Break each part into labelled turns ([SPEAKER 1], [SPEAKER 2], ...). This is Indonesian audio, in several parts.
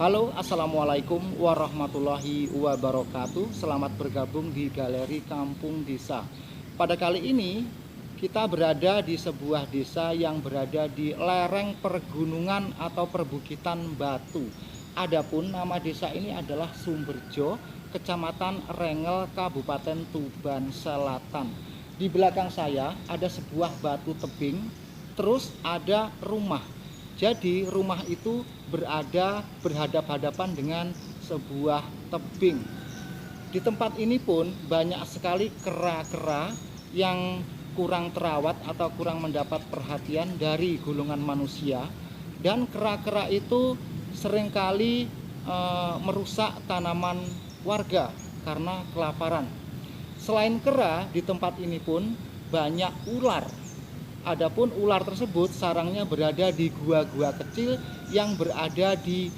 [SPEAKER 1] Halo, assalamualaikum warahmatullahi wabarakatuh. Selamat bergabung di Galeri Kampung Desa. Pada kali ini kita berada di sebuah desa yang berada di lereng pergunungan atau perbukitan batu. Adapun nama desa ini adalah Sumberjo, Kecamatan Rengel, Kabupaten Tuban Selatan. Di belakang saya ada sebuah batu tebing, terus ada rumah. Jadi rumah itu berada berhadap-hadapan dengan sebuah tebing. Di tempat ini pun banyak sekali kera-kera yang kurang terawat atau kurang mendapat perhatian dari golongan manusia. Dan kera-kera itu seringkali merusak tanaman warga karena kelaparan. Selain kera, di tempat ini pun banyak ular. Adapun ular tersebut sarangnya berada di gua-gua kecil yang berada di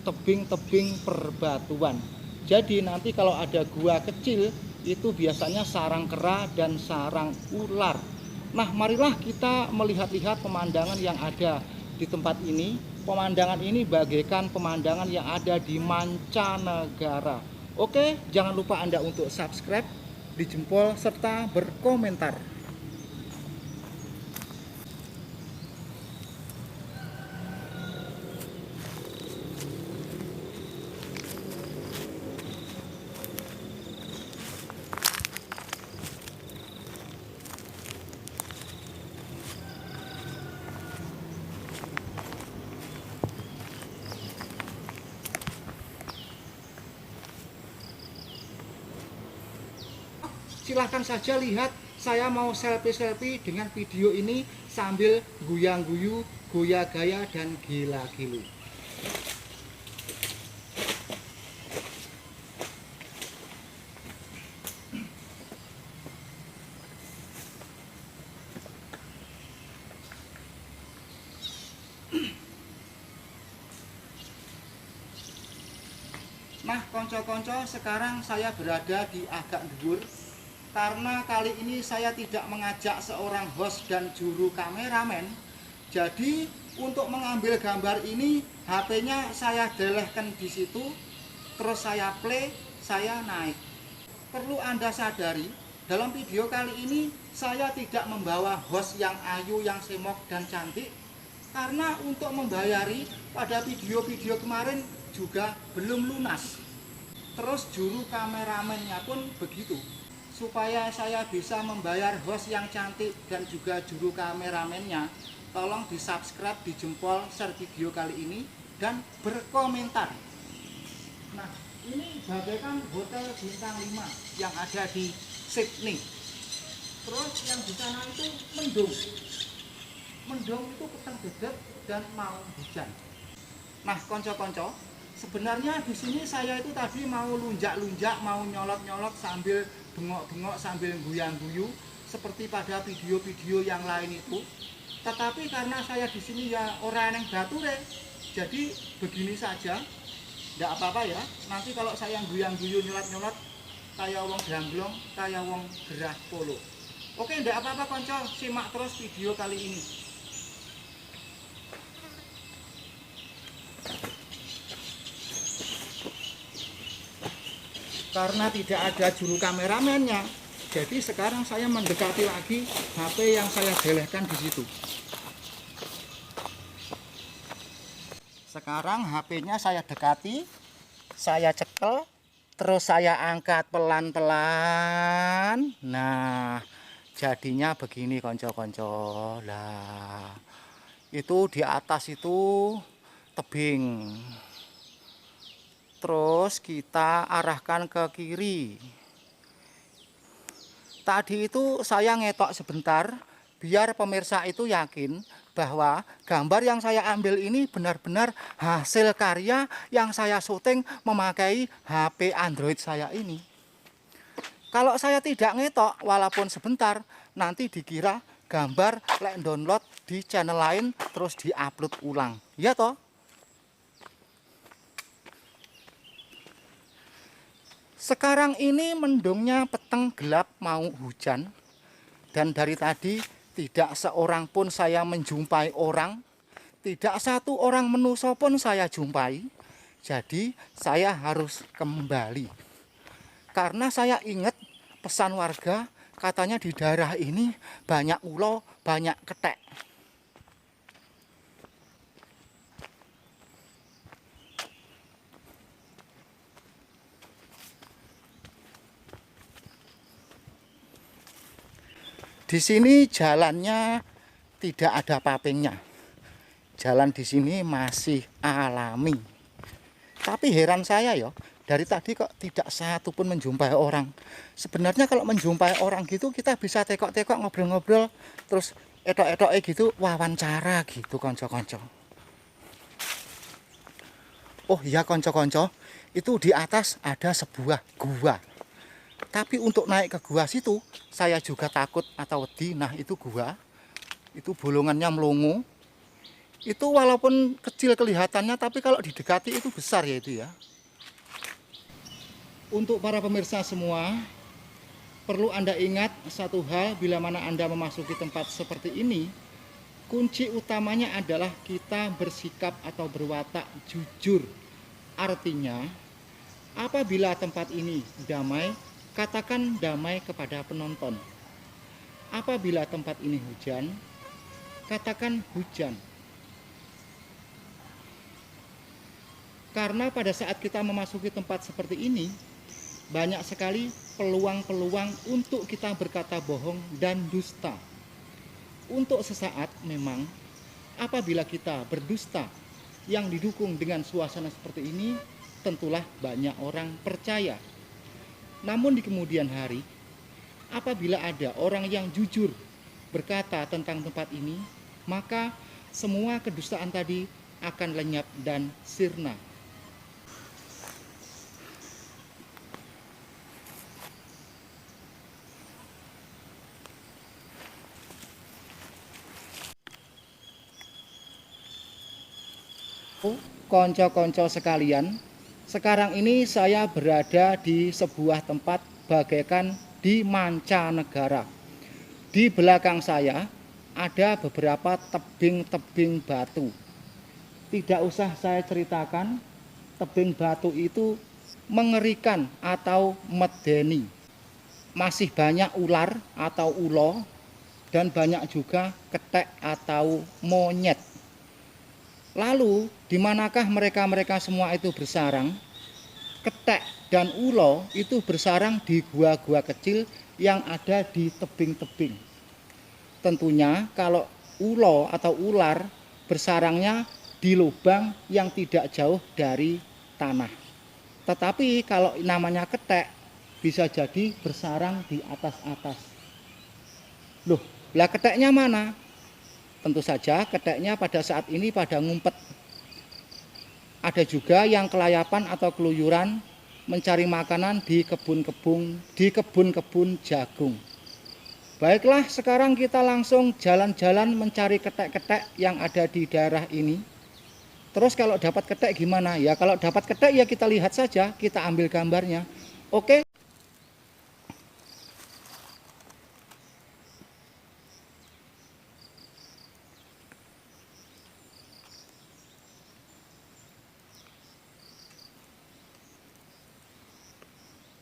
[SPEAKER 1] tebing-tebing perbatuan. Jadi nanti kalau ada gua kecil itu biasanya sarang kera dan sarang ular. Nah, marilah kita melihat-lihat pemandangan yang ada di tempat ini. Pemandangan ini bagaikan pemandangan yang ada di mancanegara. Oke, jangan lupa Anda untuk subscribe, dijempol, serta berkomentar. Silahkan saja lihat, saya mau selfie-selfie dengan video ini sambil guyang-guyu, goya-gaya, dan gila-gilu. Nah, konco-konco, sekarang saya berada di agak dhuwur karena kali ini saya tidak mengajak seorang host dan juru kameramen. Jadi untuk mengambil gambar ini HP-nya saya delehkan di situ, terus saya play, saya naik. Perlu Anda sadari, dalam video kali ini saya tidak membawa host yang ayu, yang semok dan cantik, karena untuk membayari pada video-video kemarin juga belum lunas. Terus juru kameramennya pun begitu. Supaya saya bisa membayar host yang cantik dan juga juru kameramennya, tolong di subscribe, di jempol, share video kali ini, dan berkomentar. Nah, ini bagaikan hotel bintang 5 yang ada di Sydney. Terus yang di sana itu mendung. Mendung itu petang dedet dan mau hujan. Nah, konco-konco, sebenarnya di sini saya itu tadi mau lunjak-lunjak, mau nyolot-nyolot sambil bengok-bengok, sambil guyang-guyu seperti pada video-video yang lain itu. Tetapi karena saya di sini ya orang yang bature, jadi begini saja. Tidak apa-apa ya. Nanti kalau saya guyang-guyu, nyolot-nyolot kayak wong jangglong, kayak wong gerah polo. Oke, tidak apa-apa konco, simak terus video kali ini. Karena tidak ada juru kameramennya, jadi sekarang saya mendekati lagi HP yang saya delehkan di situ. Sekarang HP-nya saya dekati, saya cekel, terus saya angkat pelan-pelan. Nah, jadinya begini konco-konco. Lah, itu di atas itu tebing. Terus kita arahkan ke kiri. Tadi itu saya ngetok sebentar biar pemirsa itu yakin bahwa gambar yang saya ambil ini benar-benar hasil karya yang saya syuting memakai HP Android saya ini. Kalau saya tidak ngetok walaupun sebentar, nanti dikira gambar lek download di channel lain terus diupload ulang. Ya toh? Sekarang ini mendungnya peteng gelap mau hujan. Dan dari tadi tidak seorang pun saya menjumpai orang. Tidak satu orang manusia pun saya jumpai. Jadi saya harus kembali. Karena saya ingat pesan warga, katanya di daerah ini banyak ulo, banyak ketek. Di sini jalannya tidak ada pavingnya. Jalan di sini masih alami. Tapi heran saya ya, dari tadi kok tidak satu pun menjumpai orang. Sebenarnya kalau menjumpai orang gitu kita bisa tekok-tekok, ngobrol-ngobrol, terus etok-etok gitu, wawancara gitu konco-konco. Oh iya konco-konco, itu di atas ada sebuah gua. Tapi untuk naik ke gua situ, saya juga takut atau wedi. Nah itu gua, itu bolongannya melongo. Itu walaupun kecil kelihatannya, tapi kalau didekati itu besar ya itu ya. Untuk para pemirsa semua, perlu Anda ingat satu hal bila mana Anda memasuki tempat seperti ini, kunci utamanya adalah kita bersikap atau berwatak jujur. Artinya, apabila tempat ini damai, katakan damai kepada penonton. Apabila tempat ini hujan, katakan hujan. Karena pada saat kita memasuki tempat seperti ini, banyak sekali peluang-peluang untuk kita berkata bohong dan dusta. Untuk sesaat memang, apabila kita berdusta yang didukung dengan suasana seperti ini, tentulah banyak orang percaya. Namun di kemudian hari, apabila ada orang yang jujur berkata tentang tempat ini, maka semua kedustaan tadi akan lenyap dan sirna. Konco-konco sekalian, sekarang ini saya berada di sebuah tempat bagaikan di mancanegara. Di belakang saya ada beberapa tebing-tebing batu. Tidak usah saya ceritakan, tebing batu itu mengerikan atau medeni. Masih banyak ular atau ulo, dan banyak juga ketek atau monyet. Lalu, di manakah mereka semua itu bersarang? Ketek dan ulo itu bersarang di gua-gua kecil yang ada di tebing-tebing. Tentunya kalau ulo atau ular bersarangnya di lubang yang tidak jauh dari tanah. Tetapi kalau namanya ketek bisa jadi bersarang di atas-atas. Loh, lah keteknya mana? Tentu saja keteknya pada saat ini pada ngumpet. Ada juga yang kelayapan atau keluyuran mencari makanan di kebun-kebun jagung. Baiklah, sekarang kita langsung jalan-jalan mencari ketek-ketek yang ada di daerah ini. Terus kalau dapat ketek gimana? Ya kalau dapat ketek ya kita lihat saja, kita ambil gambarnya. Oke,